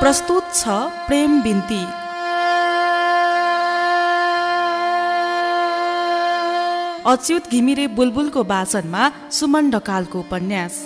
प्रस्तुत छ प्रेम बिन्ती। अच्युत घिमिरे बुलबुलको वाचनमा सुमन ढकालको उपन्यास।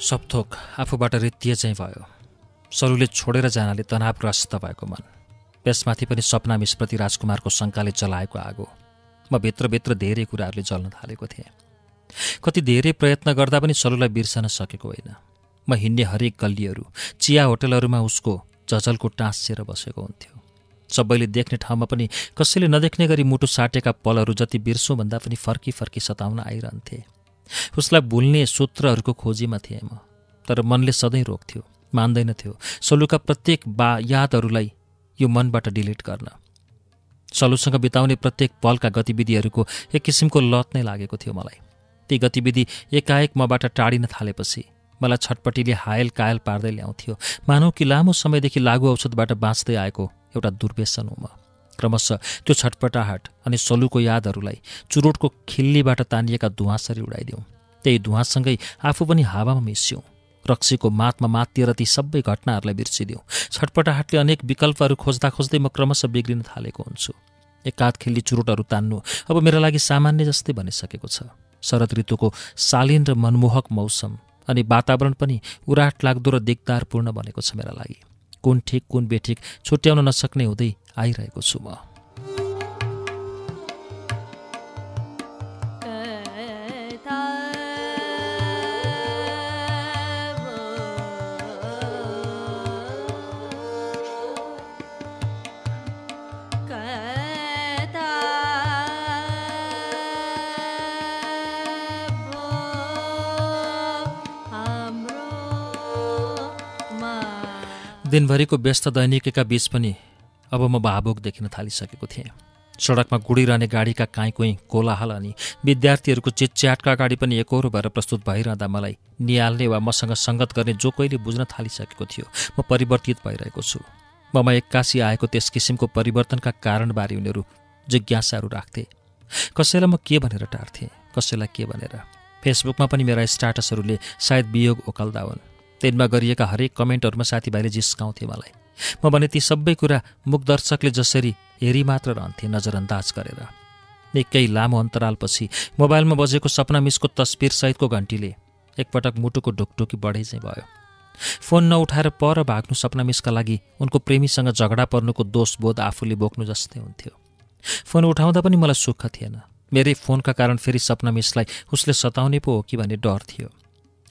सबथोक आफूबाट रित्तिए चाहिँ भयो। सरुले छोडेर जानाले तनावग्रस्त भएको मन, त्यसमाथि पनि सपना मिसप्रति राजकुमारको शङ्काले जलाएको आगो। म भित्रभित्र धेरै कुराहरूले जल्न थालेको थिएँ। कति धेरै प्रयत्न गर्दा पनि सरुलाई बिर्सन सकेको होइन। म हिँड्ने हरेक गल्लीहरू, चिया होटलहरूमा उसको झझलको टाँसिएर बसेको हुन्थ्यो। सबैले देख्ने ठाउँमा पनि कसैले नदेख्ने गरी मुटु साटेका पलहरू जति बिर्सौँ भन्दा पनि फर्की फर्की सताउन आइरहन्थे। उसलाई भुल्ने सूत्रहरूको खोजीमा थिएँ म, तर मनले सधैँ रोक्थ्यो, मान्दैनथ्यो सलुका प्रत्येक यादहरूलाई यो मनबाट डिलिट गर्न। सलुसँग बिताउने प्रत्येक पलका गतिविधिहरूको एक किसिमको लत नै लागेको थियो मलाई। ती गतिविधि एकाएक मबाट टाढिन थालेपछि मलाई छटपटीले हायल कायल पार्दै ल्याउँथ्यो, मानौ कि लामो समयदेखि लागु औषधबाट बाँच्दै आएको एउटा दुर्व्यसन हो म। क्रमशः त्यो छटपटाहट अनि सलुको यादहरूलाई चुरोटको खिल्लीबाट तानिएका धुवाँसरी उडाइदिउँ। त्यही धुवाँसँगै आफू पनि हावामा मिस्यौँ। रक्सीको मातमा मातिएर ती सबै घटनाहरूलाई बिर्सिदिउँ। छटपटाहटले अनेक विकल्पहरू खोज्दा खोज्दै म क्रमशः बिग्रिन थालेको हुन्छु। एकाध खिल्ली चुरोटहरू तान्नु अब मेरा लागि सामान्य जस्तै बनिसकेको छ। शरद ऋतुको शालीन र मनमोहक मौसम अनि वातावरण पनि उराट लाग्दो र दिगदारपूर्ण बनेको छ मेरा लागि। कुन ठिक कुन बेठिक छुट्याउन नसक्ने हुँदै आइरहेको छु म। दिनभरिको व्यस्त दैनिकीका बीच पनि अब म भावुक देखिन थालिसकेको थिएँ। सडकमा गुडिरहने गाडीका काहीँ कोही कोलाहल अनि विद्यार्थीहरूको चिटच्याटका अगाडि पनि एकहोरो भएर प्रस्तुत भइरहँदा मलाई निहाल्ने वा मसँग सङ्गत गर्ने जो कोहीले बुझ्न थालिसकेको थियो म परिवर्तित भइरहेको छु। ममा एक्कासी आएको त्यस किसिमको परिवर्तनका कारणबारे उनीहरू जिज्ञासाहरू राख्थे। कसैलाई म के भनेर टार्थेँ, कसैलाई के भनेर। फेसबुकमा पनि मेरा स्ट्याटसहरूले सायद वियोग ओकाल्दा हुन्। तिनमा गरिएका हरेक कमेन्टहरूमा साथीभाइले जिस्काउँथे मलाई। म भने ती सबै कुरा मुखदर्शकले जसरी हेरी मात्र रहन्थे नजरअन्दाज गरेर। निकै लामो अन्तरालपछि मोबाइलमा बजेको सपना मिसको तस्बिरसहितको घन्टीले एकपटक मुटुको ढुकढुकी बढे चाहिँ भयो। फोन नउठाएर पर भाग्नु सपना मिसका लागि उनको प्रेमीसँग झगडा पर्नुको दोषबोध आफूले बोक्नु जस्तै हुन्थ्यो। फोन उठाउँदा पनि मलाई सुख थिएन। मेरै फोनका कारण फेरि सपना मिसलाई उसले सताउने पो हो कि भन्ने डर थियो।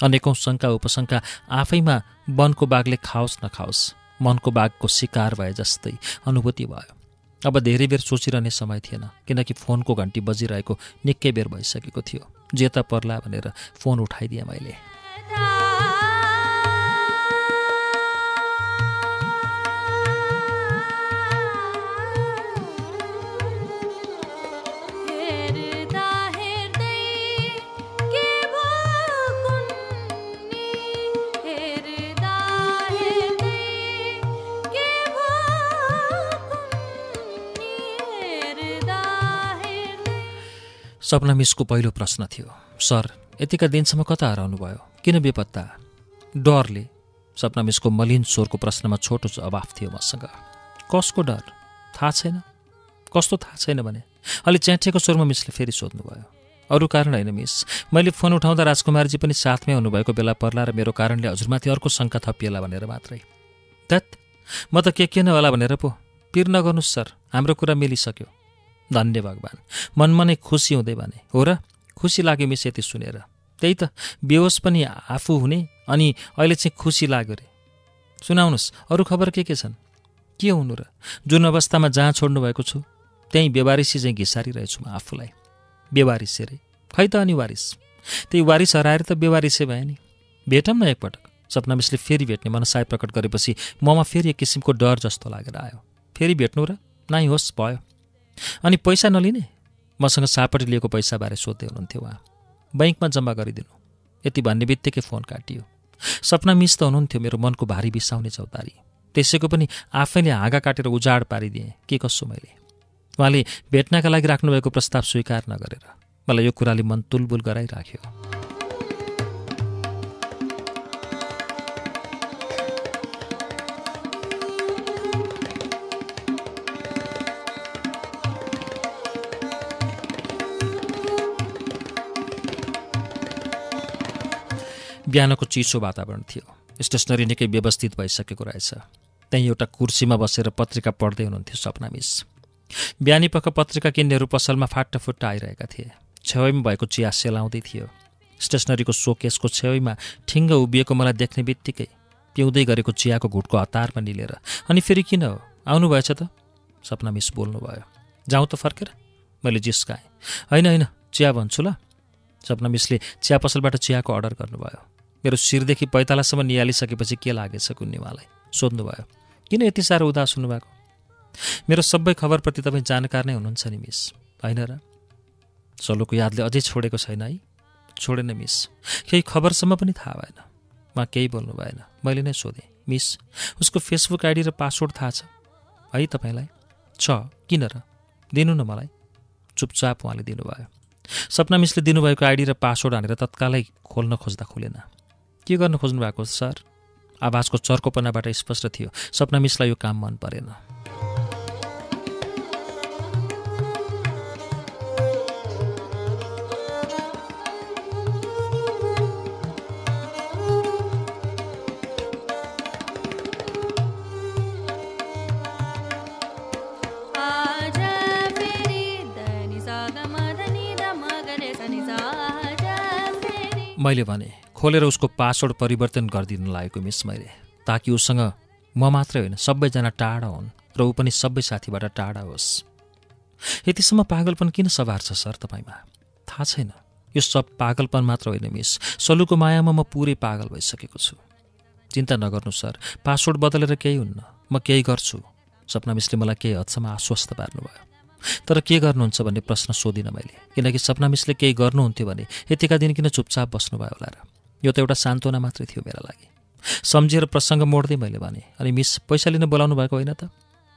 अनेकौं शङ्का उपशङ्का आफैमा वनको बाघले खाओस् नखाओस् मनको बाघको शिकार भए जस्तै अनुभूति भयो। अब धेरै बेर सोचिरहने समय थिएन, किनकि फोनको घन्टी बजिरहेको निकै बेर भइसकेको थियो। जे त पर्ला भनेर फोन उठाइदिएँ मैले। सपना मिसको पहिलो प्रश्न थियो, सर यतिका दिनसम्म कता हराउनु भयो, किन बेपत्ता? डरले। सपना मिसको मलिन स्वरको प्रश्नमा छोटो जवाफ थियो मसँग। कसको डर? थाहा छैन। कस्तो थाहा छैन भने? अलि च्याठेको स्वरमा मिसले फेरि सोध्नुभयो। अरू कारण होइन मिस, मैले फोन उठाउँदा राजकुमारजी पनि साथमै हुनुभएको बेला पर्ला र मेरो कारणले हजुरमाथि अर्को शङ्का थपिएला भनेर मात्रै। दैट म त के नै होला भनेर पो। पिर नगर्नुहोस् सर, हाम्रो कुरा मिलिसक्यो। धन्य भगवान्, मनमा नै खुसी हुँदै भने। हो र, खुसी लाग्यो मिस यति सुनेर। त्यही त, बेहोस पनि आफू हुने अनि अहिले चाहिँ खुसी लाग्यो रे। सुनाउनुहोस्, अरू खबर के छन्? के हुनु र? जुन अवस्थामा जहाँ छोड्नु भएको छु त्यही बेवारिसी चाहिँ घिसारिरहेछु म आफूलाई। बेवारिसे रे? खै त अनि वारिस? त्यही वारिस हराएर त बेवारिसे भए नि। भेटौँ न एकपटक, सपना मिसले फेरि भेट्ने मनसाय प्रकट गरेपछि ममा फेरि एक किसिमको डर जस्तो लागेर आयो। फेरि भेट्नु र नाइ होस् भयो। अनि पैसा नलिने? मसँग सापटी लिएको पैसाबारे सोध्दै हुनुहुन्थ्यो उहाँ। बैंकमा जम्मा गरिदिनु, यति भन्ने बित्तिकै फोन काटियो। सपना मिस त हुनुहुन्थ्यो मेरो मनको भारी बिसाउने चौतारी। त्यसैको पनि आफैले हाँगा काटेर उजाड पारिदिएँ के कसो मैले। उहाँले भेट्नका लागि राख्नुभएको प्रस्ताव स्वीकार नगरेर मलाई यो कुराले मन तुलबुल गराइराख्यो। बिहानको चिसो वातावरण थियो। स्टेसनरी निकै व्यवस्थित भइसकेको रहेछ। त्यहीँ एउटा कुर्सीमा बसेर पत्रिका पढ्दै हुनुहुन्थ्यो सपना मिस। बिहानी पख पत्रिका किन्नेहरू पसलमा फाट्टाफुट्टा आइरहेका थिए। छेउमा भएको चिया सेलाउँदै थियो। स्टेसनरीको सोकेसको छेउमा ठिङ्ग उभिएको मलाई देख्ने बित्तिकै पिउँदै गरेको चियाको घुटको हतारमा निलेर अनि फेरि किन हो आउनुभएछ त? सपना मिस बोल्नुभयो। जाउँ त फर्केर? मैले जिस्काएँ। होइन चिया भन्छु ल। सपना मिसले चिया पसलबाट चियाको अर्डर गर्नुभयो। मेरो शिरदेखि पैतालासम्म निहालिसकेपछि के लागेछ कुन्नी उहाँलाई सोध्नुभयो। किन यति साह्रो उदास हुनुभएको? मेरो सबै खबरप्रति तपाईँ जानकार नै हुनुहुन्छ नि मिस, होइन र? सलोको यादले अझै छोडेको छैन है? छोडेन मिस, केही खबरसम्म पनि थाहा भएन। उहाँ केही बोल्नु भएन। मैले नै सोधेँ, मिस उसको फेसबुक आइडी र पासवर्ड थाहा छ है तपाईँलाई? छ, किन र? दिनु न मलाई। चुपचाप उहाँले दिनुभयो। सपना मिसले दिनुभएको आइडी र पासवर्ड हानेर तत्कालै खोल्न खोज्दा खुलेन। के गर्न खोज्नु भएको सर? आवाजको चर्कोपनाबाट स्पष्ट थियो सपना मिसलाई यो काम मन परेन। मैले भने खोलेर उसको पासवर्ड परिवर्तन गरिदिनु लागेको मिस मैले, ताकि उसँग म मात्रै होइन सबैजना टाढा हुन् र ऊ पनि सबै साथीबाट टाढा होस्। यतिसम्म पागलपन किन सवार छ सर तपाईँमा? थाहा छैन। यो सब पागलपन मात्र होइन मिस, सलुको मायामा म पुरै पागल भइसकेको छु। चिन्ता नगर्नु सर, पासवर्ड बदलेर केही हुन्न, म केही गर्छु। सपना मिसले मलाई केही हदसम्म आश्वस्त पार्नुभयो। तर के गर्नुहुन्छ भन्ने प्रश्न सोधिनँ मैले, किनकि सपना मिसले केही गर्नुहुन्थ्यो भने यतिका दिन किन चुपचाप बस्नुभयो होला र? यो त एउटा सान्त्वना मात्रै थियो मेरा लागि। सम्झेर प्रसङ्ग मोड्दै मैले भने, अनि मिस पैसा लिन बोलाउनु भएको होइन त?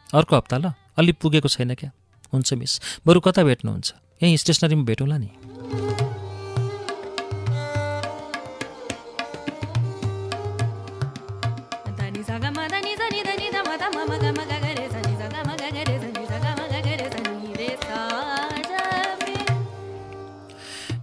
अर्को हप्ता ल, अलि पुगेको छैन क्या? हुन्छ मिस, बरु कता भेट्नुहुन्छ? यहीँ स्टेसनरीमा भेटौँला नि।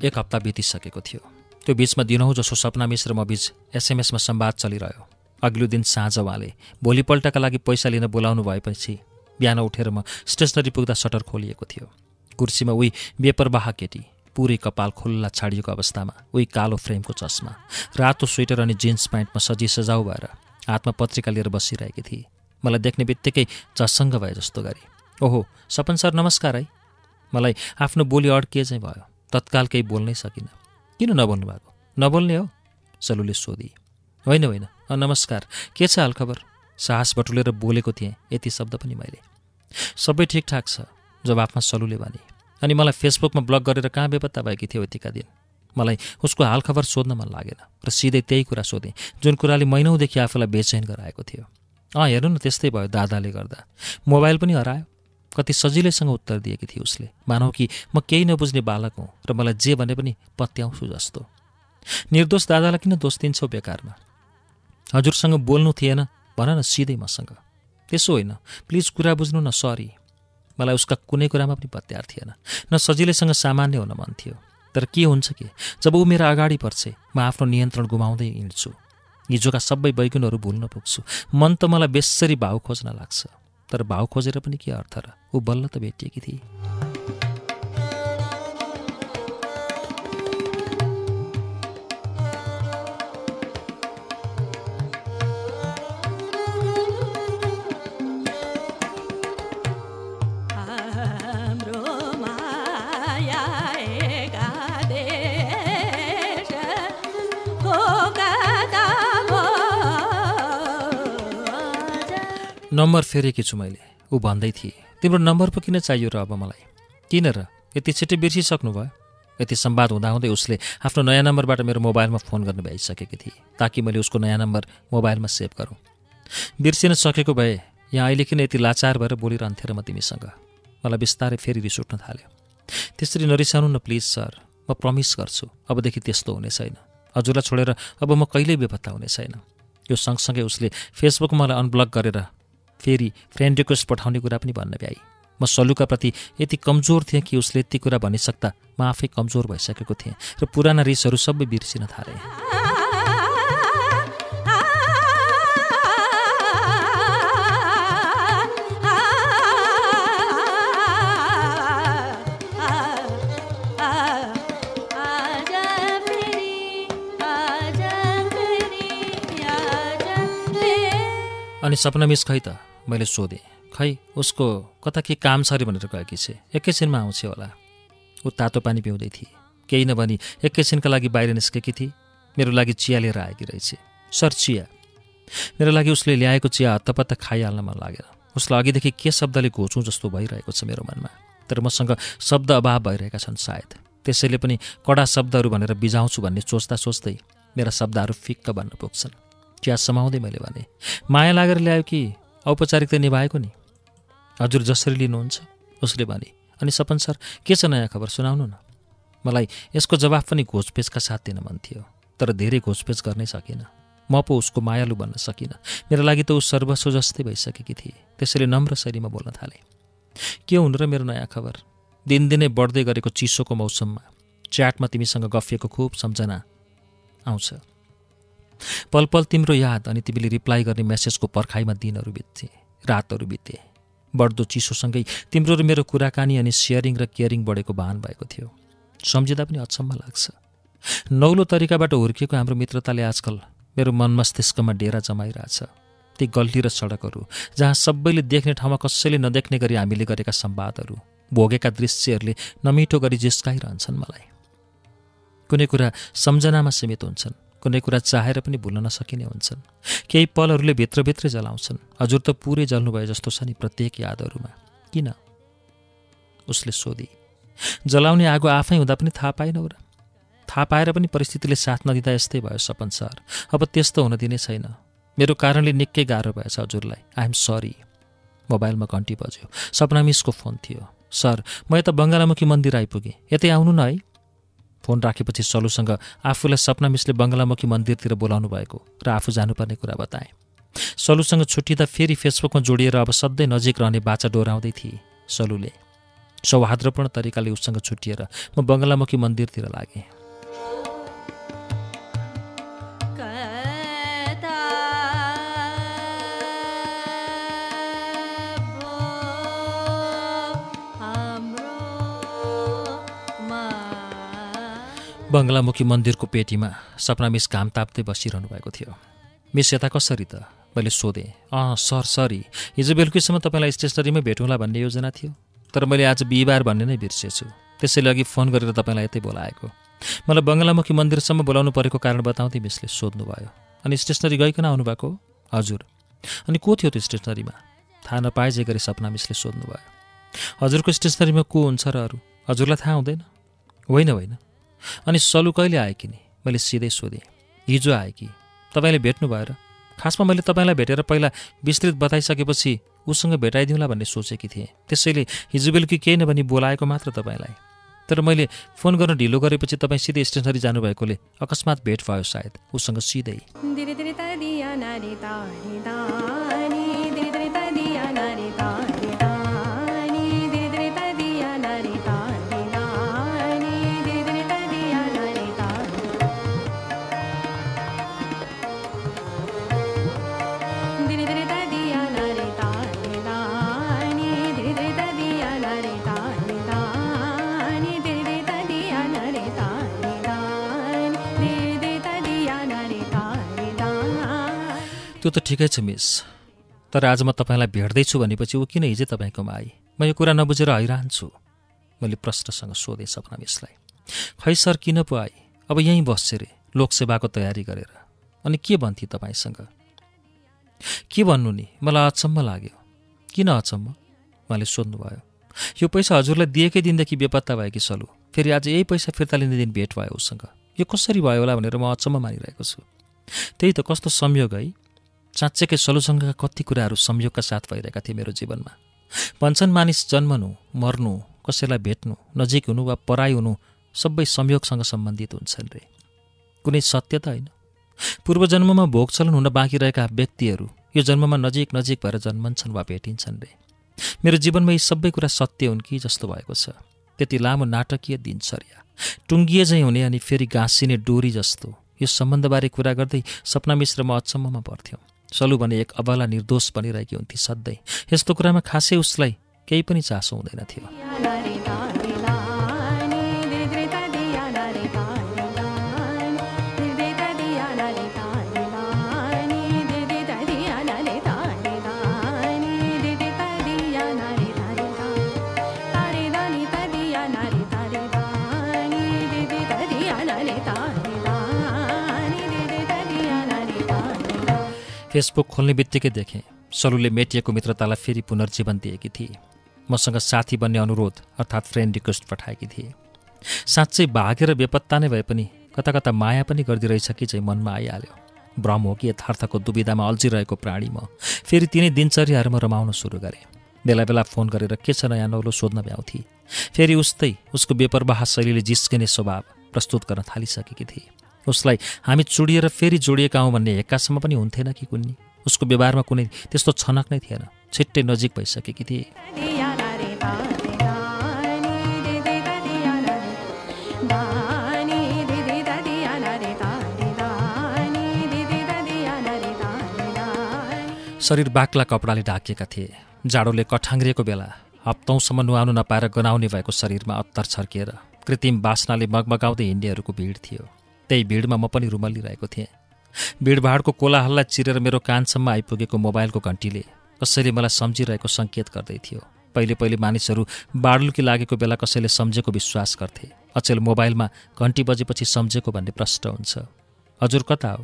एक हप्ता बितिसकेको थियो। त्यो बिचमा दिनहुँ जसो सपना मिस र म बीच एसएमएसमा संवाद चलिरह्यो। अघिल्लो दिन साँझ उहाँले भोलिपल्टका लागि पैसा लिन बोलाउनु भएपछि बिहान उठेर म स्टेसनरी पुग्दा सटर खोलिएको थियो। कुर्सीमा उही बेपरवाह केटी, पुरै कपाल खुल्ला छाडिएको अवस्थामा, उही कालो फ्रेमको चस्मा, रातो स्वेटर अनि जिन्स प्यान्टमा सजाउ भएर हातमा पत्रिका लिएर बसिरहेकी थिए। मलाई देख्ने बित्तिकै झसङ्ग भए जस्तो गरी, ओहो सपन सर नमस्कार है। मलाई आफ्नो बोली अड्किए चाहिँ भयो। तत्काल केही बोल्नै सकिनँ। किन नबोल्नु भएको? नबोल्ने हो? सलुले सोधी। होइन नमस्कार, के छ हालखबर? साहस बटुलेर बोलेको थिएँ यति शब्द पनि मैले। सबै ठिकठाक छ जवाफमा सलुले भने। अनि मलाई फेसबुकमा ब्लक गरेर कहाँ बेपत्ता भएकी थियो यतिका दिन। मलाई उसको हालखबर सोध्न मन लागेन र सिधै त्यही कुरा सोधेँ जुन कुराले महिनौदेखि आफूलाई बेचैन गराएको थियो। हेर्नु न त्यस्तै भयो दादाले गर्दा। मोबाइल पनि हरायो। कति सजिलैसँग उत्तर दिएकी थिए उसले, मानौ कि म केही नबुझ्ने बालक हुँ र मलाई जे भने पनि पत्याउँछु जस्तो। निर्दोष दादालाई किन दोष दिन्छौ बेकारमा? हजुरसँग बोल्नु थिएन भन न सिधै मसँग। त्यसो होइन, प्लिज कुरा बुझ्नु न, सरी। मलाई उसका कुनै कुरामा पनि पत्यार थिएन, न सजिलैसँग सामान्य हुन मन थियो। तर के हुन्छ कि जब ऊ मेरो अगाडि पर्छ म आफ्नो नियन्त्रण गुमाउँदै हिँड्छु। हिजोका सबै वैगुणहरू भुल्न पुग्छु। मन त मलाई बेसरी भाउ खोज्न लाग्छ, तर भाउ खोजेर पनि के अर्थ र? ऊ बल्ल त भेटिएकी थिए। नम्बर फेरेकी छु मैले। ऊ भन्दै थिए, तिम्रो नम्बर पो किन चाहियो र अब मलाई? किन र? यति छिट्टै बिर्सिसक्नु भयो? यति संवाद हुँदाहुँदै उसले आफ्नो नयाँ नम्बरबाट मेरो मोबाइलमा फोन गर्न भ्याइसकेकी थिए ताकि मैले उसको नयाँ नम्बर मोबाइलमा सेभ गरौँ। बिर्सिन सकेको भए यहाँ अहिले किन यति लाचार भएर बोलिरहन्थेँ र म तिमीसँग? मलाई बिस्तारै फेरि रिस उठ्न थाल्यो। त्यसरी नरिसाउनु न प्लिज सर, म प्रमिस गर्छु अबदेखि त्यस्तो हुने छैन। हजुरलाई छोडेर अब म कहिल्यै बेपत्ता हुने छैन। यो सँगसँगै उसले फेसबुकमा मलाई अनब्लक गरेर फेरि फ्रेन्ड रिक्वेस्ट पठाउने कुरा पनि भन्न भ्याई। म सलुका प्रति यति कमजोर थिएँ कि उसले यति कुरा भनिसक्दा म आफै कमजोर भइसकेको थिएँ र पुराना रिसहरू सबै बिर्सिन थालेँ। अनि सपना मिस खै त? मैले सोधेँ। खै उसको कता के काम छ अरे भनेर गएकी छे, एकैछिनमा आउँछ होला। ऊ तातो पानी पिउँदै थिए। केही नभनी एकैछिनका लागि बाहिर निस्केकी थिए। मेरो लागि चिया लिएर आएकी रहेछ। सर चिया। मेरो लागि उसले ल्याएको चिया हत्तपत्त खाइहाल्न मन लागेन। उसलाई अघिदेखि के शब्दले घोचौँ जस्तो भइरहेको छ मेरो मनमा। तर मसँग शब्द अभाव भइरहेका छन् सायद। त्यसैले पनि कडा शब्दहरू भनेर बिजाउँछु भन्ने सोच्दा सोच्दै मेरा शब्दहरू फिक्क बन्न पुग्छन्। चिया समाउँदै मैले भने, माया लागेर ल्यायो कि औपचारिकता निभाएको नि? हजुर जसरी लिनुहुन्छ? उसले भने। अनि सपन सर के छ नयाँ खबर सुनाउनु न। मलाई यसको जवाफ पनि घोचपेचका साथ दिन मन थियो, तर धेरै घोचपेच गर्नै सकिनँ। म पो उसको मायालु बन्न सकिनँ। मेरो लागि त ऊ सर्वस्व जस्तै भइसकेकी थिए। त्यसैले नम्र शैलीमा बोल्न थालेँ। के हुनु र मेरो नयाँ खबर? दिनदिनै बढ्दै गरेको चिसोको मौसममा च्याटमा तिमीसँग गफिएको खुब सम्झना आउँछ। पल पल तिम्रो याद अनि तिमीले रिप्लाई गर्ने मेसेजको पर्खाइमा दिनहरू बित्थे, रातहरू बिते। बढ्दो चिसोसँगै तिम्रो र मेरो कुराकानी अनि सेयरिङ र केयरिङ बढेको भान भएको थियो। सम्झिँदा पनि अचम्म लाग्छ। नौलो तरिकाबाट हुर्किएको हाम्रो मित्रताले आजकल मेरो मन मस्तिष्कमा डेरा जमाइरहेछ। ती गल्ली र सडकहरू जहाँ सबैले देख्ने ठाउँमा कसैले नदेख्ने गरी हामीले गरेका संवादहरू, भोगेका दृश्यहरूले नमिठो गरी जिस्काइरहन्छन् मलाई। कुनै कुरा सम्झनामा सीमित हुन्छन्, कुनै कुरा चाहेर पनि भुल्न नसकिने हुन्छन्। केही पलहरूले भित्रभित्रै जलाउँछन्। हजुर त पुरै जल्नुभयो जस्तो छ नि प्रत्येक यादहरूमा। किन? उसले सोधी। जलाउने आगो आफै हुँदा पनि थाहा पाएनौ र? थाहा पाएर पनि परिस्थितिले साथ नदिँदा यस्तै भयो सपन सर। अब त्यस्तो हुन दिने छैन। मेरो कारणले निकै गाह्रो भएछ हजुरलाई। I am sorry. मोबाइलमा घन्टी बज्यो। सपना मिसको फोन थियो। सर म यता बङ्गालामुखी मन्दिर आइपुगेँ, यतै आउनु न है। फोन राखेपछि सलुसँग आफूलाई सपना मिसले बङ्गलामुखी मन्दिरतिर बोलाउनु भएको र आफू जानुपर्ने कुरा बताएँ। सलुसँग छुट्टिँदा फेरि फेसबुकमा जोडिएर अब सधैँ नजिक रहने बाचा डोराउँदै थिए सलुले। सौहार्द्रपूर्ण तरिकाले उसँग छुट्टिएर म बङ्गलामुखी मन्दिरतिर लागेँ। बङ्गलामुखी मन्दिरको पेटीमा सपना मिस घाम ताप्दै बसिरहनु भएको थियो। मिस यता कसरी त? मैले सोधेँ। सर सरी, हिजो बेलुकीसम्म तपाईँलाई स्टेसनरीमै भेटौँला भन्ने योजना थियो, तर मैले आज बिहिबार भन्ने नै बिर्सेछु। त्यसैले अघि फोन गरेर तपाईँलाई यतै बोलाएको। मलाई बङ्गलामुखी मन्दिरसम्म बोलाउनु परेको कारण बताउँदै मिसले सोध्नुभयो। अनि स्टेसनरी गइकन आउनुभएको? हजुर। अनि को थियो त्यो स्टेसनरीमा? थाहा नपाए जे गरी सपना मिसले सोध्नुभयो। हजुरको स्टेसनरीमा को हुन्छ र अरू? हजुरलाई थाहा हुँदैन? होइन होइन। अनि सलु कहिले आए कि नि? मैले सिधै सोधेँ। हिजो आए कि? तपाईँले भेट्नुभयो र? खासमा मैले तपाईँलाई भेटेर पहिला विस्तृत बताइसकेपछि उसँग भेटाइदिउँला भन्ने सोचेकी थिएँ। त्यसैले हिजो बेलुकी केही नभनी बोलाएको मात्र तपाईँलाई। तर मैले फोन गर्न ढिलो गरेपछि तपाईँ सिधै स्टेसनरी जानुभएकोले अकस्मात भेट भयो सायद उसँग सिधै। त्यो त ठिकै छ मिस, तर आज म तपाईँलाई भेट्दैछु भनेपछि ऊ किन हिजै तपाईँकोमा आई? म यो कुरा नबुझेर हैरान छु। मैले प्रश्नसँग सोधेँ सपना मिसलाई। खै सर किन पो आई? अब यहीँ बस्छ रे लोकसेवाको तयारी गरेर। अनि के भन्थे तपाईँसँग? के भन्नु नि, मलाई अचम्म लाग्यो। किन अचम्म? उहाँले सोध्नुभयो। यो पैसा हजुरलाई दिएकै दिनदेखि बेपत्ता भयो कि सलु? फेरि आज यही पैसा फिर्ता लिने दिन भेट भयो उसँग। यो कसरी भयो होला भनेर म अचम्म मानिरहेको छु। त्यही त कस्तो संयोग है। साँच्चैकै सलुसँगका कति कुराहरू संयोगका साथ भइरहेका थिए मेरो जीवनमा। भन्छन् मानिस जन्मनु, मर्नु, कसैलाई भेट्नु, नजिक हुनु वा पराई हुनु सबै संयोगसँग सम्बन्धित हुन्छन् रे। कुनै सत्य त होइन। पूर्वजन्ममा भोगचलन हुन बाँकी रहेका व्यक्तिहरू यो जन्ममा नजिक नजिक भएर जन्मन्छन् वा भेटिन्छन् रे। मेरो जीवनमा यी सबै कुरा सत्य हुन् कि जस्तो भएको छ। त्यति लामो नाटकीय दिनचर्या, टुङ्गिए झैँ हुने अनि फेरि गाँसिने डोरी जस्तो यो सम्बन्धबारे कुरा गर्दै सपना मिश्र म अचम्ममा पर्थ्यौँ। सलु भने एक अबला निर्दोष बनिरहेकी हुन्थे सधैँ। यस्तो कुरामा खासै उसलाई केही पनि चासो हुँदैन थियो। फेसबुक खोल्ने बित्तिकै देखेँ सलुले मेटिएको मित्रतालाई फेरि पुनर्जीवन दिएकी थिए। मसँग साथी बन्ने अनुरोध अर्थात् फ्रेन्ड रिक्वेस्ट पठाएकी थिए। साँच्चै भागेर बेपत्ता नै भए पनि कता कता माया पनि गर्दिरहेछ कि चाहिँ मनमा आइहाल्यो। भ्रम हो कि यथार्थको दुविधामा अल्झिरहेको प्राणी म फेरि तिनै दिनचर्याहरूमा रमाउन सुरु गरेँ। बेला बेला फोन गरेर के छ नयाँ नौलो सोध्न भ्याउँथे। फेरि उस्तै उसको बेपरवाह शैलीले जिस्किने स्वभाव प्रस्तुत गर्न थालिसकेकी थिए। उसलाई हामी चुडिएर फेरि जोडिएका हौँ भन्ने हेक्कासम्म पनि हुन्थेन कि कुन्नी। उसको व्यवहारमा कुनै त्यस्तो छनक नै थिएन। छिट्टै नजिक भइसकेकी थिए। शरीर बाक्ला कपडाले ढाकिएका थिए। जाडोले कठाङ्ग्रिएको बेला हप्तौँसम्म नुहाउनु नपाएर गनाउने भएको शरीरमा अत्तर छर्किएर कृत्रिम बास्नाले मगमगाउँदै हिँड्नेहरूको भिड थियो। त्यही भिडमा म पनि रुमल्लिरहेको थिएँ। भिडभाडको कोलाहललाई चिरेर मेरो कानसम्म आइपुगेको मोबाइलको घन्टीले कसैले मलाई सम्झिरहेको सङ्केत गर्दै थियो। पहिले पहिले मानिसहरू बाडलुकी लागेको बेला कसैले सम्झेको विश्वास गर्थे। अचेल मोबाइलमा घन्टी बजेपछि सम्झेको भन्ने प्रश्न हुन्छ। हजुर कता हो?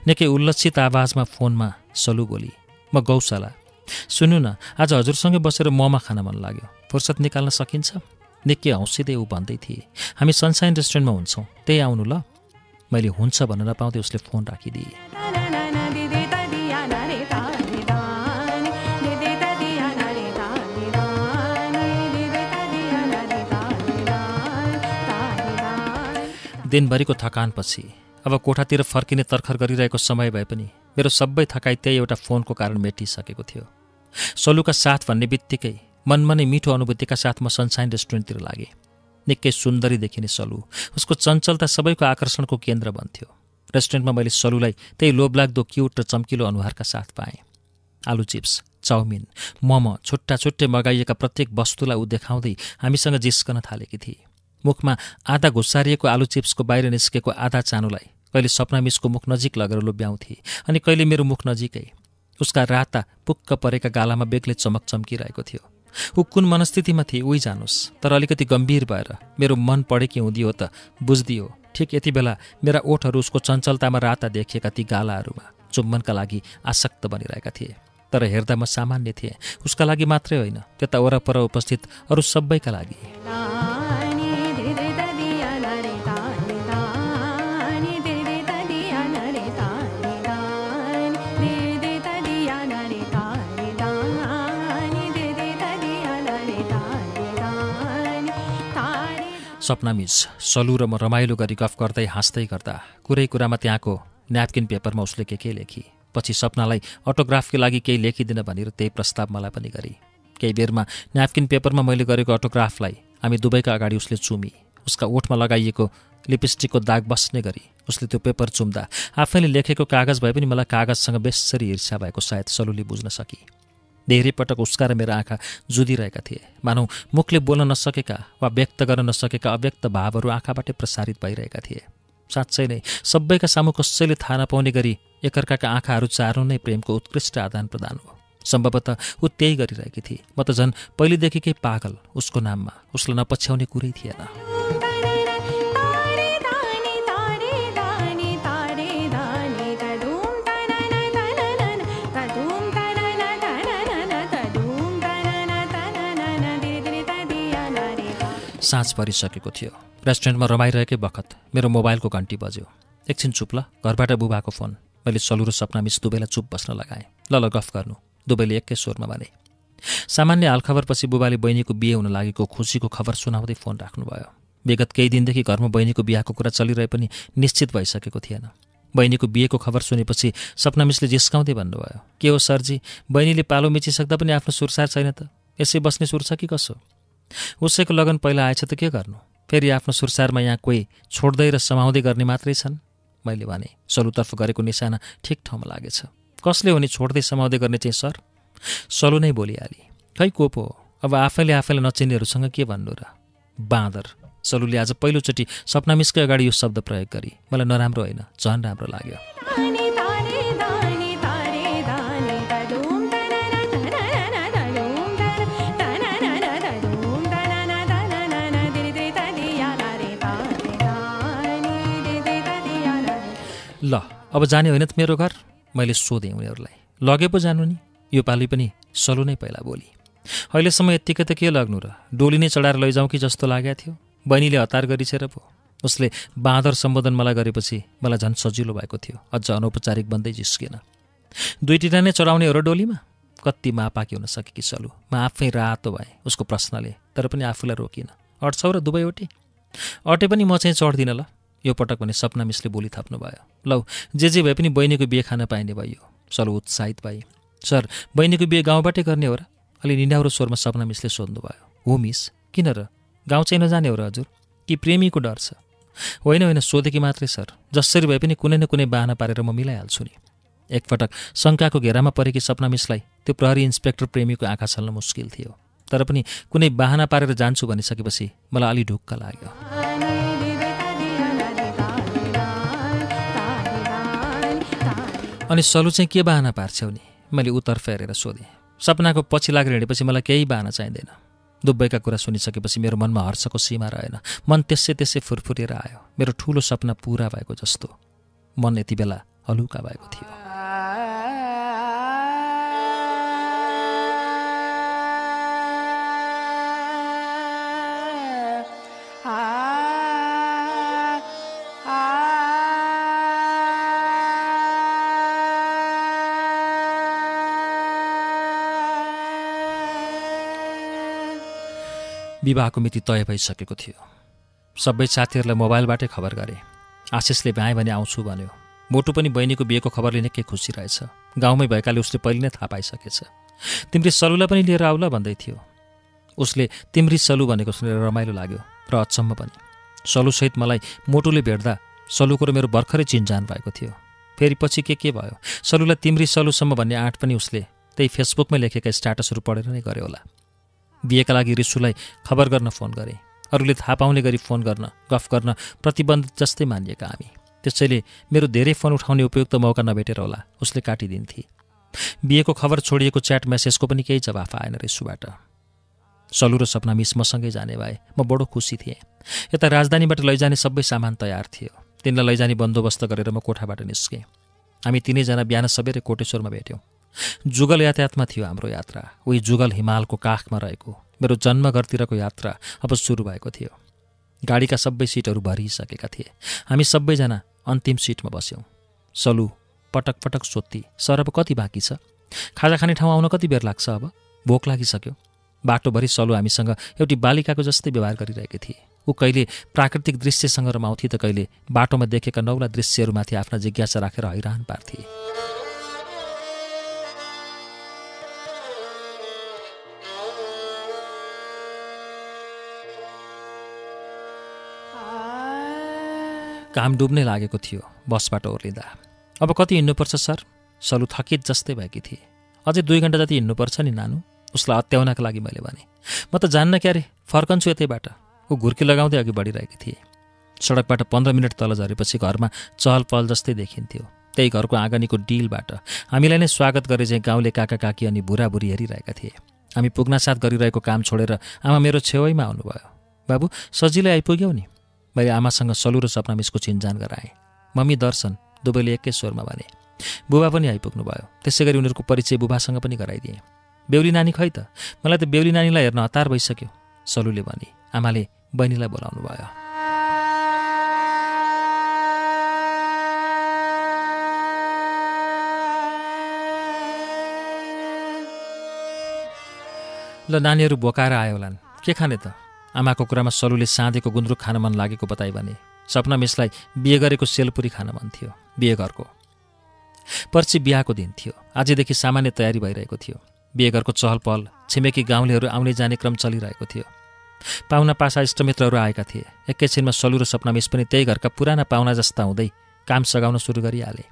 निकै उल्लसित आवाजमा फोनमा सलु बोली। म गौशाला। सुन्नु न, आज हजुरसँगै बसेर मोमो खान मन लाग्यो। फुर्सद निकाल्न सकिन्छ? निकै हौसिँदै ऊ भन्दै थिए। हामी सनसाइन रेस्टुरेन्टमा हुन्छौँ, त्यही आउनु ल। मैले हुन्छ भन्न नपाउँदै उसले फोन राखिदिए। दिनभरिको थकानपछि अब कोठातिर फर्किने तर्खर गरिरहेको समय भए पनि मेरो सबै थकाइ त्यही एउटा फोनको कारण मेटिसकेको थियो। सलुका साथ भन्ने बित्तिकै मनमा नै मिठो अनुभूतिका साथ म सनसाइन रेस्टुरेन्टतिर लागेँ। निकै सुन्दरी देखिने सलु, उसको चञ्चलता सबैको आकर्षणको केन्द्र बन्थ्यो। रेस्टुरेन्टमा मैले सलुलाई त्यही लोभलाग्दो क्युट र चम्किलो अनुहारका साथ पाएँ। आलु चिप्स, चाउमिन, मोमो छुट्टा छुट्टै मगाइएका प्रत्येक वस्तुलाई ऊ देखाउँदै हामीसँग जिस्कन थालेकी थिए। मुखमा आधा घुसारिएको आलु चिप्सको बाहिर निस्केको आधा चानोलाई कहिले सपना मिसको मुख नजिक लगेर लोभ्याउँथे अनि कहिले मेरो मुख नजिकै। उसका राता पुक्क परेका गालामा बेग्लै चमक चम्किरहेको थियो। ऊ कुन मनस्थितिमा थिए उही जानुस्, तर अलिकति गम्भीर भएर मेरो मन पढेकी हुँदियो त बुझ्दियो। ठिक यति बेला मेरा ओठहरू उसको चञ्चलतामा राता देखिएका ती गालाहरूमा चुम्बनका लागि आसक्त बनिरहेका थिए। तर हेर्दा म सामान्य थिएँ। उसका लागि मात्रै होइन, त्यता वरपर उपस्थित अरू सबैका लागि। सपना मिस, सलु र म रमाइलो गरी गफ गर्दै हाँस्दै गर्दा कुरै कुरामा त्यहाँको न्यापकिन पेपरमा उसले के लेखी। पछि सपनालाई अटोग्राफको लागि केही लेखिदिन भनेर त्यही प्रस्ताव मलाई पनि गरी। केही बेरमा न्यापकिन पेपरमा मैले गरेको अटोग्राफलाई हामी दुवैका अगाडि उसले चुमी। उसका ओठमा लगाइएको लिपस्टिकको दाग बस्ने गरी उसले त्यो पेपर चुम्दा आफैले लेखेको कागज भए पनि मलाई कागजसँग बेसरी ईर्ष्या भएको सायद सलुले बुझ्न सकी। धेरै पटक उसका र मेरा आँखा जुदिरहेका थिए। मानौ मुखले बोल्न नसकेका वा व्यक्त गर्न नसकेका अव्यक्त भावहरू आँखाबाटै प्रसारित भइरहेका थिए। साँच्चै नै सबैका सामु कसैले थाहा नपाउने गरी एकअर्काका आँखाहरू चार्नु नै प्रेमको उत्कृष्ट आदान प्रदान हो। सम्भवतः ऊ त्यही गरिरहेकी थिए। म त झन् पहिलेदेखिकै पागल उसको नाममा। उसलाई नपछ्याउने कुरै थिएन। साँझ परिसकेको थियो। रेस्टुरेन्टमा रमाइरहेकै बखत मेरो मोबाइलको घन्टी बज्यो। एकछिन चुप ल, घरबाट बुबाको फोन। मैले सलु र सपना मिस दुवैलाई चुप बस्न लगाएँ। ल गफ गर्नु, दुवैले एकै स्वरमा भने। सामान्य हालखबरपछि बुबाले बहिनीको बिहे हुन लागेको खुसीको खबर सुनाउँदै फोन राख्नुभयो। विगत केही दिनदेखि घरमा बहिनीको बिहाको कुरा चलिरहे पनि निश्चित भइसकेको थिएन। बहिनीको बिहेको खबर सुनेपछि सपना मिसले जिस्काउँदै भन्नुभयो, के हो सरजी, बहिनीले पालो मिचिसक्दा पनि आफ्नो सुरसार छैन त? यसै बस्ने सुर छ कि कसो? उसैको लगन पहिला आएछ त के गर्नु? फेरि आफ्नो सुरसारमा यहाँ कोही छोड्दै र समाउँदै गर्ने मात्रै छन्? मैले भने। सलुतर्फ गरेको निशाना ठिक ठाउँमा लागेछ। कसले हो नि छोड्दै समाउँदै गर्ने चाहिँ सर? सलु नै बोलिहाली। खै को पो, अब आफैले आफैलाई नचिन्नेहरूसँग के भन्नु र? बाँदर। सलुले आज पहिलोचोटि सपना मिसकै अगाडि यो शब्द प्रयोग गरी। मलाई नराम्रो होइन, झन् राम्रो लाग्यो। ल अब जाने होइन त मेरो घर? मैले सोधेँ उनीहरूलाई। लगे पो जानु नि? यो पालि पनि सलु नै पहिला बोली। अहिलेसम्म यत्तिकै त के लाग्नु र? डोली नै चढाएर लैजाउँ कि जस्तो लागेको थियो। बहिनीले हतार गरिछेर पो। उसले बाँदर सम्बोधन मलाई गरेपछि मलाई झन् सजिलो भएको थियो। अझ अनौपचारिक बन्दै जिस्केन। दुईटिना नै चढाउने हो र डोलीमा? कति मापाकी हुन सकेकी सलु। म आफै रातो भएँ उसको प्रश्नले, तर पनि आफूलाई रोकिन। अट्छौ र दुवै ओटे? अटे पनि म चाहिँ चढ्दिनँ ल। यो पटक भने सपना मिसले बोली थप्नु भयो। लौ जे भए पनि बहिनीको बिहे खान पाइने भयो। सलु उत्साहित भए। सर, बहिनीको बिहे गाउँबाटै गर्ने हो र? अलि निनाउरो स्वरमा सपना मिसले सोध्नुभयो। हो मिस, किन र? गाउँ चाहिँ नजाने हो र हजुर? कि प्रेमीको डर छ? होइन सोधेकी मात्रै सर। जसरी भए पनि कुनै न कुनै बाहना पारेर म मिलाइहाल्छु नि। एकपटक शङ्काको घेरामा परेकी सपना मिसलाई त्यो प्रहरी इन्सपेक्टर प्रेमीको आँखा छल्न मुस्किल थियो। तर पनि कुनै बाहना पारेर जान्छु भनिसकेपछि मलाई अलि ढुक्क लाग्यो। अनि सलु चाहिँ के बाहना पार्छौ नि? मैले उतर्फ हेरेर सोधेँ। सपनाको पछि लागेर हिँडेपछि मलाई केही बाहना चाहिँदैन। दुबैका कुरा सुनिसकेपछि मेरो मनमा हर्षको सीमा रहेन। मन त्यसै फुरफुरेर आयो। मेरो ठुलो सपना पुरा भएको जस्तो। मन यति बेला हलुका भएको थियो। विवाहको मिति तय भइसकेको थियो। सबै साथीहरूलाई मोबाइलबाटै खबर गरे। आशिषले भ्याएँ भने आउँछु भन्यो। मोटु पनि बहिनीको बिहेको खबरले नै के खुसी रहेछ। गाउँमै भएकाले उसले पहिले नै थाहा पाइसकेछ। तिम्री सलुलाई पनि लिएर आउला भन्दै थियो। उसले तिम्री सलु भनेको सुनेर रमाइलो लाग्यो र अचम्म पनि। सलुसहित मलाई मोटुले भेट्दा सलुको र मेरो भर्खरै चिनजान भएको थियो। फेरि पछि के भयो? सलुलाई तिम्री सलुसम्म भन्ने आँट पनि उसले त्यही फेसबुकमै लेखेका स्ट्याटसहरू पढेर नै गर्यो होला। बिहेका लागि रिसुलाई खबर गर्न फोन गरेँ। अरूले थाहा पाउने गरी फोन गर्न, गफ गर्न प्रतिबन्ध जस्तै मानिएका हामी। त्यसैले मेरो धेरै फोन उठाउने उपयुक्त मौका नभेटेर होला उसले काटिदिन्थे। बिहेको खबर छोडिएको च्याट मेसेजको पनि केही जवाफ आएन रिसुबाट। सलु र सपना मिस मसँगै जाने भए म बडो खुसी थिएँ। यता राजधानीबाट लैजाने सबै सामान तयार थियो। तिनलाई लैजाने बन्दोबस्त गरेर म कोठाबाट निस्केँ। हामी तिनैजना बिहान सबेरै कोटेश्वरमा भेट्यौँ। जुगल यातायातमा थियो हाम्रो यात्रा। उही जुगल हिमालको काखमा रहेको मेरो जन्मघरतिरको यात्रा अब सुरु भएको थियो। गाडीका सबै सिटहरू भरिसकेका थिए। हामी सबैजना अन्तिम सिटमा बस्यौँ। सलु पटक पटक सोध्थे, सर अब कति बाँकी छ? खाजा खाने ठाउँ आउन कति बेर लाग्छ? अब भोक लागिसक्यो। बाटोभरि सलु हामीसँग एउटी बालिकाको जस्तै व्यवहार गरिरहेकी थिए। ऊ कहिले प्राकृतिक दृश्यसँग रमाउँथे त कहिले बाटोमा देखेका नौला दृश्यहरूमाथि आफ्ना जिज्ञासा राखेर हैरान पार्थे। काम डुब्नै लागेको थियो बसबाट ओर्लिँदा। अब कति हिँड्नुपर्छ सर? सलु थकित जस्तै भएकी थिए। अझै 2 घण्टा जति हिँड्नुपर्छ नि नानु, उसलाई अत्याउनका लागि मैले भने। म त जान्न क्यारे, फर्कन्छु यतैबाट। ऊ घुर्की लगाउँदै अघि बढिरहेकी थिए। सडकबाट 15 मिनट तल झरेपछि घरमा चहल पहल जस्तै देखिन्थ्यो। त्यही घरको आँगनीको डिलबाट हामीलाई नै स्वागत गरे चाहिँ गाउँले काका काकी अनि बुढाबुढी हेरिरहेका थिए। हामी पुग्नासाथ गरिरहेको काम छोडेर आमा मेरो छेउैमा आउनुभयो। बाबु सजिलै आइपुग्यौ नि। मैले आमासँग सलु र सपना मिसको चिनजान गराएँ। मम्मी दर्शन, दुवैले एकै स्वरमा भने। बुबा पनि आइपुग्नु भयो। त्यसै गरी उनीहरूको परिचय बुबासँग पनि गराइदिएँ। बेहुली नानी खै त? मलाई त बेहुली नानीलाई हेर्न हतार भइसक्यो, सलुले भने। आमाले बहिनीलाई बोलाउनु भयो। ल नानीहरू बोकाएर आयो होलान्, के खाने त? आमाको कुरामा सलुले साँधेको गुन्द्रुक खान मन लागेको बताइ भने सपना मिसलाई बिहे गरेको सेलपुरी खान मन थियो। बिहे घरको पर्सि बिहाको दिन थियो। आजदेखि सामान्य तयारी भइरहेको थियो। बिहे घरको चहल पहल, छिमेकी गाउँलेहरू आउने जाने क्रम चलिरहेको थियो। पाहुना पासा इष्टमित्रहरू आएका थिए। एकैछिनमा सलु र सपना मिस पनि त्यही घरका पुराना पाहुना जस्ता हुँदै काम सघाउन सुरु गरिहाले।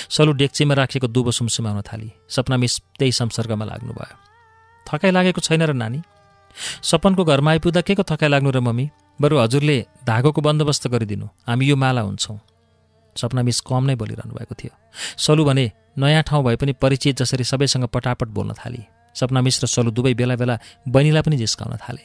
सलु डेक्चीमा राखेको दुबो सुमसुमाउन थाली। सपना मिस त्यही संसर्गमा लाग्नुभयो। थकाइ लागेको छैन र नानी? सपनको घरमा आइपुग्दा के को थकाइ लाग्नु र मम्मी? बरु हजुरले धागोको बन्दोबस्त गरिदिनु, हामी यो माला हुन्छौँ। सपना मिस कम नै बोलिरहनु भएको थियो। सलु भने नयाँ ठाउँ भए पनि परिचित जसरी सबैसँग पटापट बोल्न थाली। सपना मिस र सलु दुवै बेला बेला बहिनीलाई पनि जिस्काउन थाले।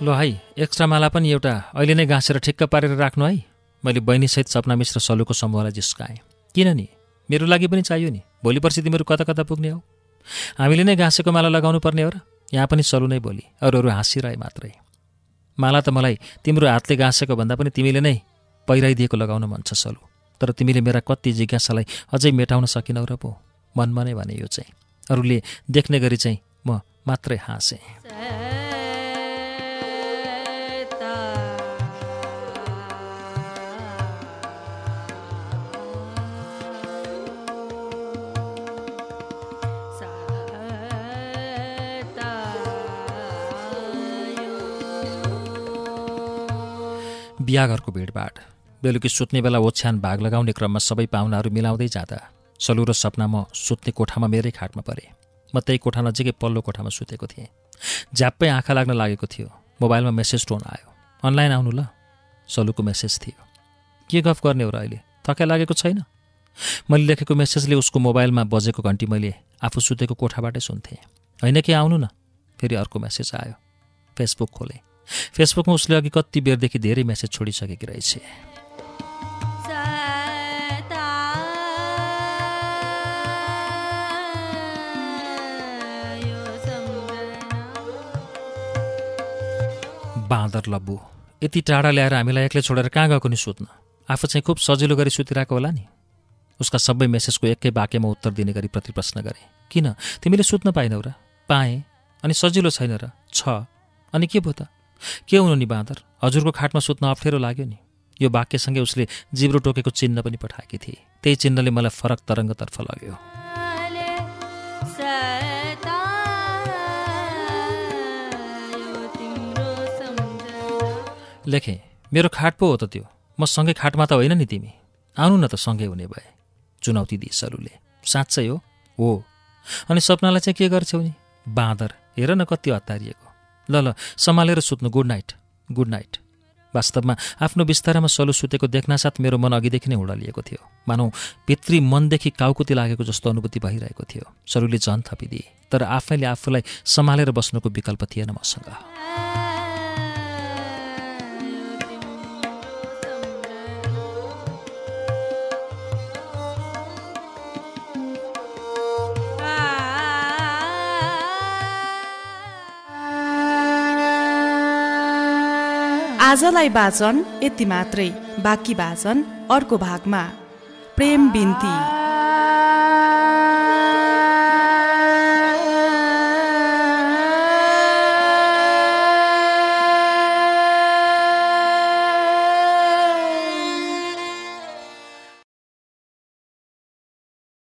ल है, एक्स्ट्रा माला पनि एउटा अहिले नै गाँसेर ठिक्क पारेर राख्नु है। मैले बहिनीसहित सपना मिस र सलुको समूहलाई जिस्काएँ। किन नि, मेरो लागि पनि चाहियो नि। भोलि पर्सि तिमीहरू कता कता पुग्ने हो? हामीले नै गाँसेको माला लगाउनु पर्ने हो र? यहाँ पनि सलु नै बोली। अरूहरू हाँसिरहे मात्रै। माला त मलाई तिम्रो हातले गाँसेको भन्दा पनि तिमीले नै पहिराइदिएको लगाउन मन छ सलु। तर तिमीले मेरा कति जिज्ञासालाई अझै मेटाउन सकिनौ र पो। मनमा नै भने यो चाहिँ। अरूले देख्ने गरी चाहिँ म मात्रै हाँसेँ। बिहाघरको भिडभाड। बेलुकी सुत्ने बेला ओछ्यान भाग लगाउने क्रममा सबै पाहुनाहरू मिलाउँदै जाँदा सलु र सपना म सुत्ने कोठामा मेरै खाटमा परे। म त्यही कोठा नजिकै पल्लो कोठामा सुतेको थिएँ। झ्याप्पै आँखा लाग्न लागेको थियो। मोबाइलमा मेसेज टोन आयो। अनलाइन आउनु ल। सलुको मेसेज थियो। के गफ गर्ने हो र अहिले? थकाइ लागेको छैन? मैले लेखेको मेसेजले उसको मोबाइलमा बजेको घन्टी मैले आफू सुतेको कोठाबाटै सुन्थेँ। होइन कि आउनु न। फेरि अर्को मेसेज आयो। फेसबुक खोलेँ। फेसबुकमा उसले अघि कति बेरदेखि धेरै मेसेज छोडिसकेकी रहेछ। बाँदर लब्बु यति टाढा ल्याएर हामीलाई एक्लै छोडेर कहाँ गएको नि सुत्न? आफू चाहिँ खुब सजिलो गरी सुतिरहेको होला नि। उसका सबै मेसेजको एकै वाक्यमा उत्तर दिने गरी प्रतिप्रश्न गरे। किन तिमीले सुत्न पाइनौ र? पाएँ। अनि सजिलो छैन र? छ। अनि के भयो त? के हुनु नि बाँदर? हजुरको खाटमा सुत्न अप्ठ्यारो लाग्यो नि। यो वाक्यसँगै उसले जिब्रो टोकेको चिन्ह पनि पठाएकी थिए। त्यही चिन्हले मलाई फरक तरङ्गतर्फ लग्यो। लेखेँ, मेरो खाट पो हो त त्यो। म सँगै खाटमा त होइन नि तिमी। आउनु न त सँगै हुने भए। चुनौती दिए सलुले। साँच्चै हो? हो। अनि सपनालाई चाहिँ के गर्छौ नि? बाँदर हेर न कति हतारिएको। ल ल सम्हालेर सुत्नु। Good night. Good night. वास्तवमा आफ्नो बिस्तारामा सलु सुतेको देख्नासाथ मेरो मन अघिदेखि नै उडालिएको थियो। मानौ भित्री मनदेखि काउकुती लागेको जस्तो अनुभूति भइरहेको थियो। सलुले झन थपिदिए। तर आफैले आफूलाई सम्हालेर बस्नुको विकल्प थिएन मसँग। आजलाई वाचन यति मात्रै। बाँकी वाचन अर्को भागमा। प्रेम बिन्ती।